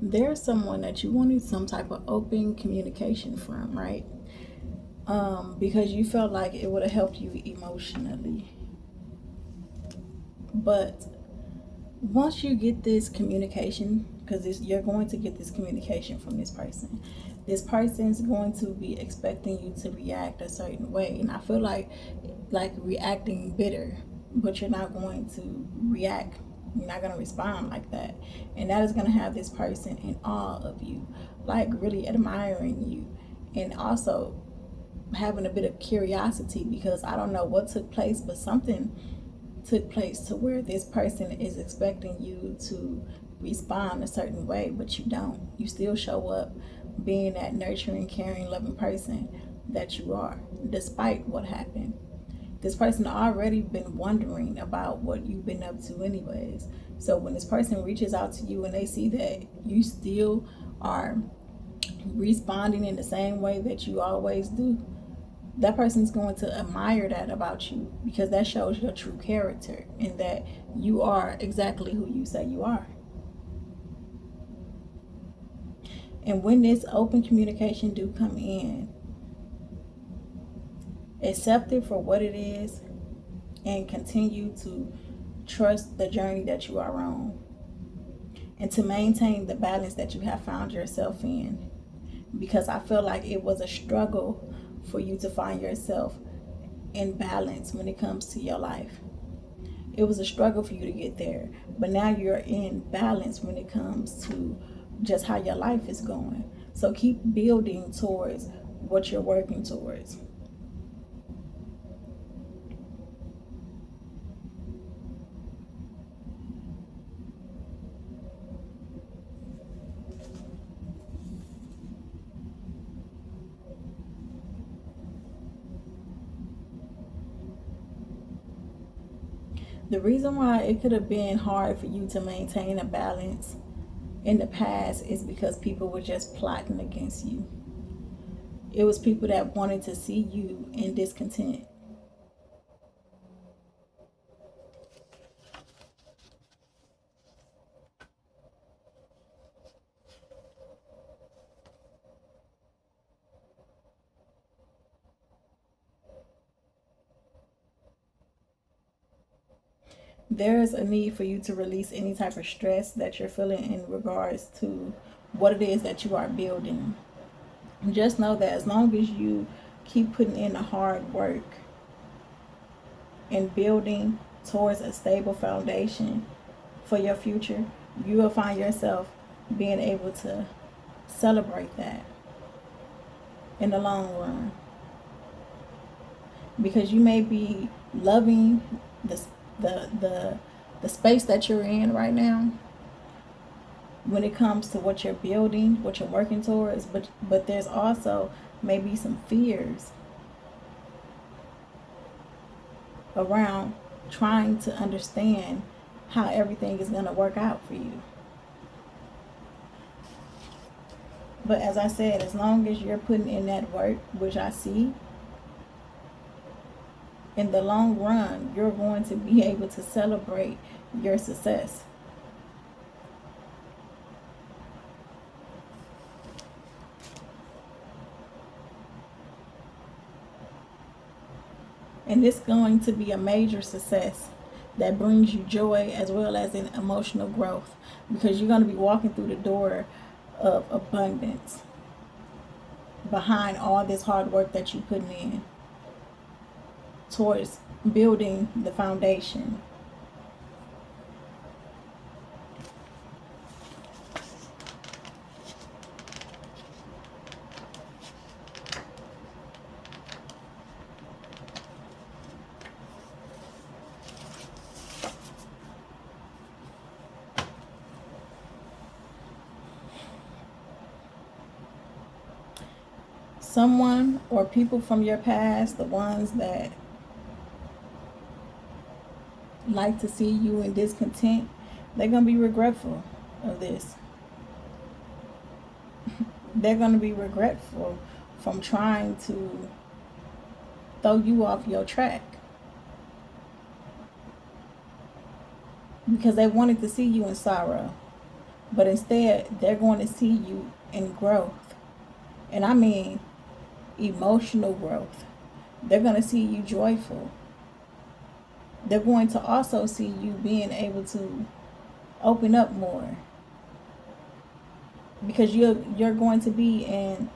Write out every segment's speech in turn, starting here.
There's someone that you wanted some type of open communication from, right? Because you felt like it would have helped you emotionally. But once you get this communication, because you're going to get this communication from this person's going to be expecting you to react a certain way, and I feel like reacting bitter, but you're not going to react. You're not going to respond like that, and that is going to have this person in awe of you, like really admiring you, and also having a bit of curiosity because I don't know what took place, but something took place to where this person is expecting you to respond a certain way, but you don't. You still show up being that nurturing, caring, loving person that you are, despite what happened. This person already been wondering about what you've been up to anyways. So when this person reaches out to you and they see that you still are responding in the same way that you always do, that person's going to admire that about you because that shows your true character and that you are exactly who you say you are. And when this open communication do come in, accept it for what it is and continue to trust the journey that you are on and to maintain the balance that you have found yourself in, because I feel like it was a struggle for you to find yourself in balance when it comes to your life. It was a struggle for you to get there, but now you're in balance when it comes to just how your life is going. So keep building towards what you're working towards. The reason why it could have been hard for you to maintain a balance in the past is because people were just plotting against you. It was people that wanted to see you in discontent. There is a need for you to release any type of stress that you're feeling in regards to what it is that you are building. Just know that as long as you keep putting in the hard work and building towards a stable foundation for your future, you will find yourself being able to celebrate that in the long run. Because you may be loving the the the, the space that you're in right now when it comes to what you're building, what you're working towards, but there's also maybe some fears around trying to understand how everything is going to work out for you. But as I said, as long as you're putting in that work, which I see, in the long run, you're going to be able to celebrate your success. And it's going to be a major success that brings you joy as well as an emotional growth, because you're going to be walking through the door of abundance behind all this hard work that you're putting in towards building the foundation. Someone or people from your past, the ones that like to see you in discontent, they're going to be regretful of this. They're going to be regretful from trying to throw you off your track because they wanted to see you in sorrow. But instead, they're going to see you in growth. And I mean emotional growth. They're going to see you joyful. They're going to also see you being able to open up more, because you're going to be in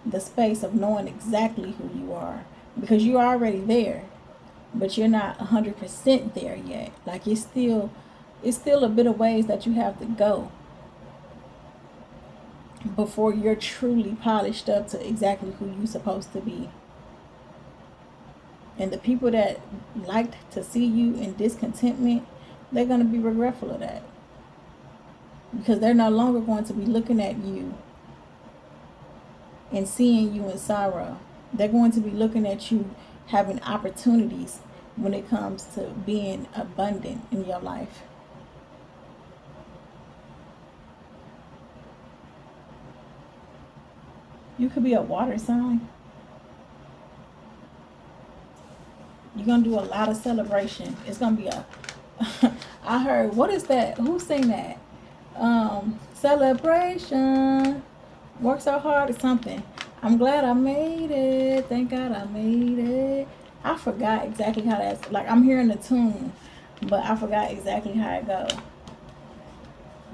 the space of knowing exactly who you are, because you're already there, but you're not 100% there yet. Like it's still a bit of ways that you have to go before you're truly polished up to exactly who you're supposed to be. And the people that liked to see you in discontentment, they're going to be regretful of that, because they're no longer going to be looking at you and seeing you in sorrow. They're going to be looking at you having opportunities when it comes to being abundant in your life. You could be a water sign. You're going to do a lot of celebration. It's going to be a I heard, what is that? Who sang that? Celebration. Work so hard or something. I'm glad I made it. Thank God I made it. I forgot exactly how that's, like, I'm hearing the tune, but I forgot exactly how it goes.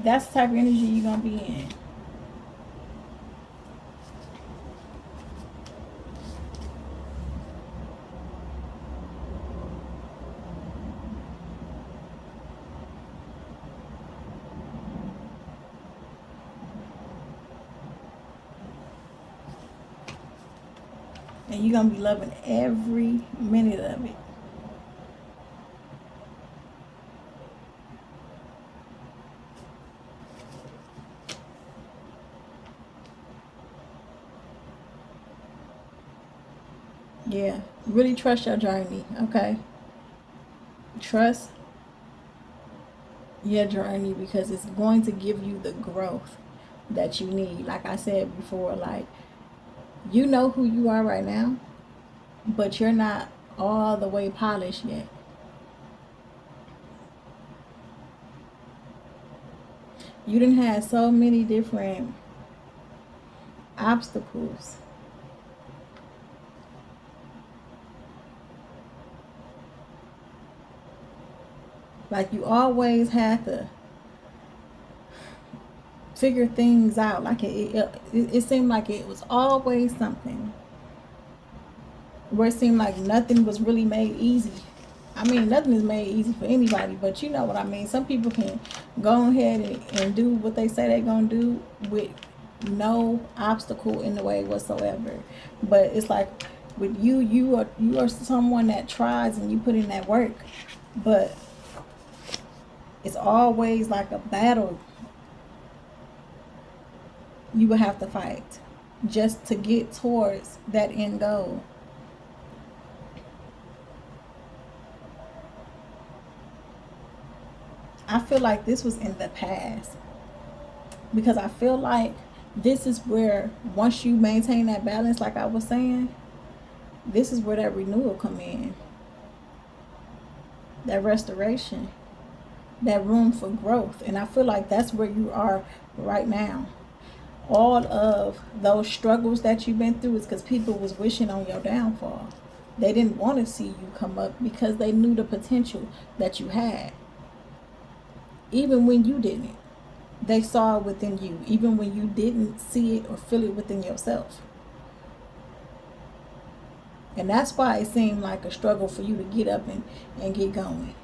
That's the type of energy you're going to be in. And you're going to be loving every minute of it. Yeah. Really trust your journey, okay? Trust your journey, because it's going to give you the growth that you need. Like I said before, like, you know who you are right now, but you're not all the way polished yet. You didn't have so many different obstacles. Like, you always had to figure things out. Like it seemed like it was always something where it seemed like nothing was really made easy. I mean, nothing is made easy for anybody, but you know what I mean. Some people can go ahead and do what they say they're gonna do with no obstacle in the way whatsoever. But it's like with you, you are someone that tries and you put in that work, but it's always like a battle you will have to fight just to get towards that end goal. I feel like this was in the past, because I feel like this is where, once you maintain that balance, like I was saying, this is where that renewal come in, that restoration, that room for growth. And I feel like that's where you are right now. All of those struggles that you've been through is because people was wishing on your downfall. They didn't want to see you come up because they knew the potential that you had. Even when you didn't, they saw it within you, even when you didn't see it or feel it within yourself. And that's why it seemed like a struggle for you to get up and get going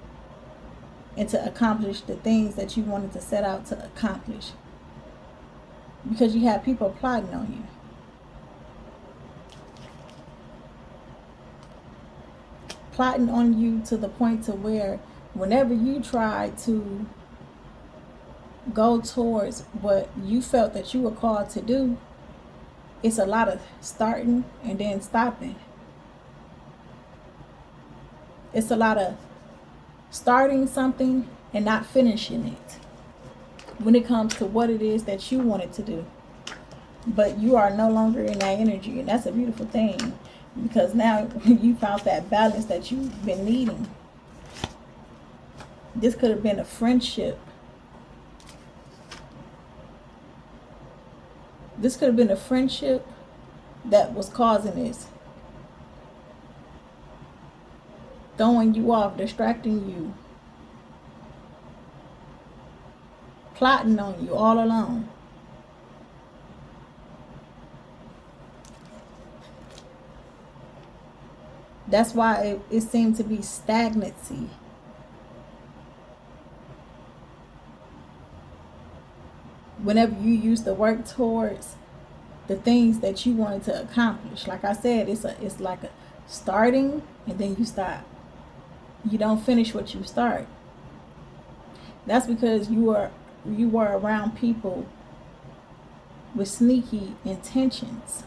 and to accomplish the things that you wanted to set out to accomplish, because you had people plotting on you. Plotting on you to the point to where whenever you try to go towards what you felt that you were called to do, it's a lot of starting and then stopping. It's a lot of starting something and not finishing it when it comes to what it is that you wanted to do. But you are no longer in that energy, and that's a beautiful thing, because now you found that balance that you've been needing. This could have been a friendship This could have been a friendship that was causing this, throwing you off, distracting you, plotting on you all along. That's why it seemed to be stagnancy. Whenever you used to work towards the things that you wanted to accomplish, like I said, it's like a starting and then you stop. You don't finish what you start. That's because you were around people with sneaky intentions.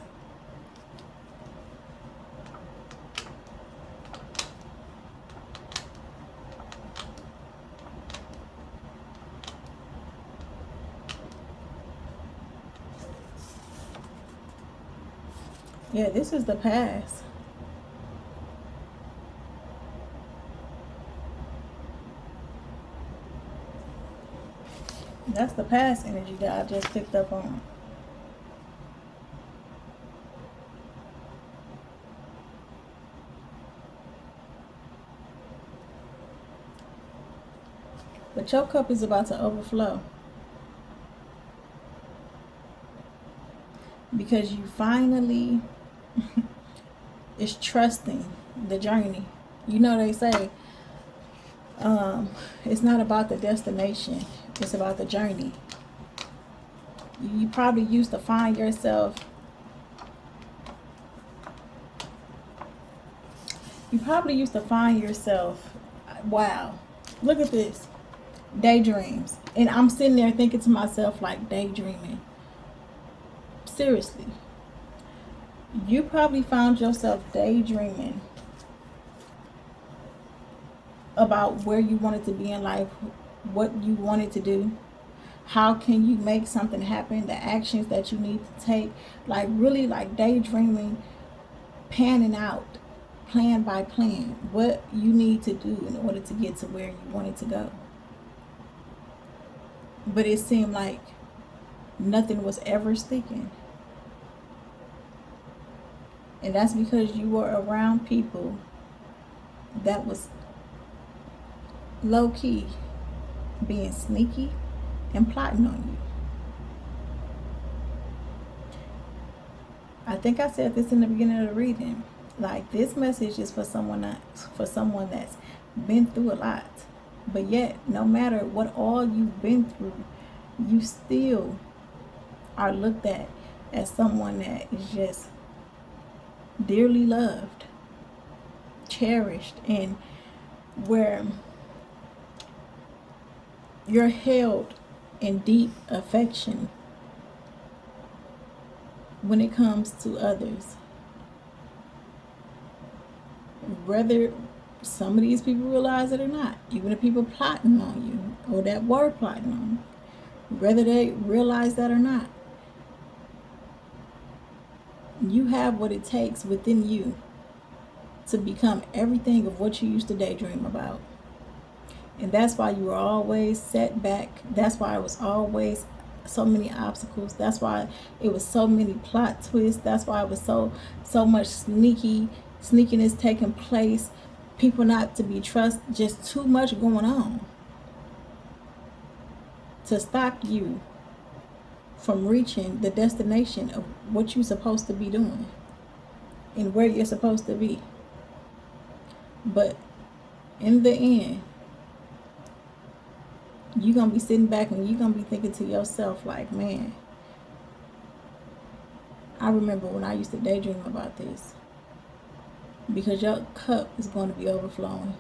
Yeah, this is the past. That's the past energy that I just picked up on. But your cup is about to overflow because you finally is trusting the journey. You know, they say it's not about the destination, it's about the journey. You probably used to find yourself, wow, look at this, daydreams. And I'm sitting there thinking to myself, like, daydreaming. Seriously. You probably found yourself daydreaming about where you wanted to be in life, what you wanted to do, how can you make something happen, the actions that you need to take, like really like daydreaming, panning out, plan by plan, what you need to do in order to get to where you wanted to go. But it seemed like nothing was ever sticking. And that's because you were around people that was low-key being sneaky and plotting on you. I think I said this in the beginning of the reading. Like, this message is for someone that's been through a lot. But yet, no matter what all you've been through, you still are looked at as someone that is just dearly loved, cherished, and where you're held in deep affection when it comes to others. Whether some of these people realize it or not, even the people plotting on you or that were plotting on you, whether they realize that or not, you have what it takes within you to become everything of what you used to daydream about. And that's why you were always set back. That's why it was always so many obstacles. That's why it was so many plot twists. That's why it was so much sneakiness taking place. People not to be trusted. Just too much going on to stop you from reaching the destination of what you're supposed to be doing and where you're supposed to be. But in the end, you're going to be sitting back and you're going to be thinking to yourself, like, man, I remember when I used to daydream about this. Because your cup is going to be overflowing.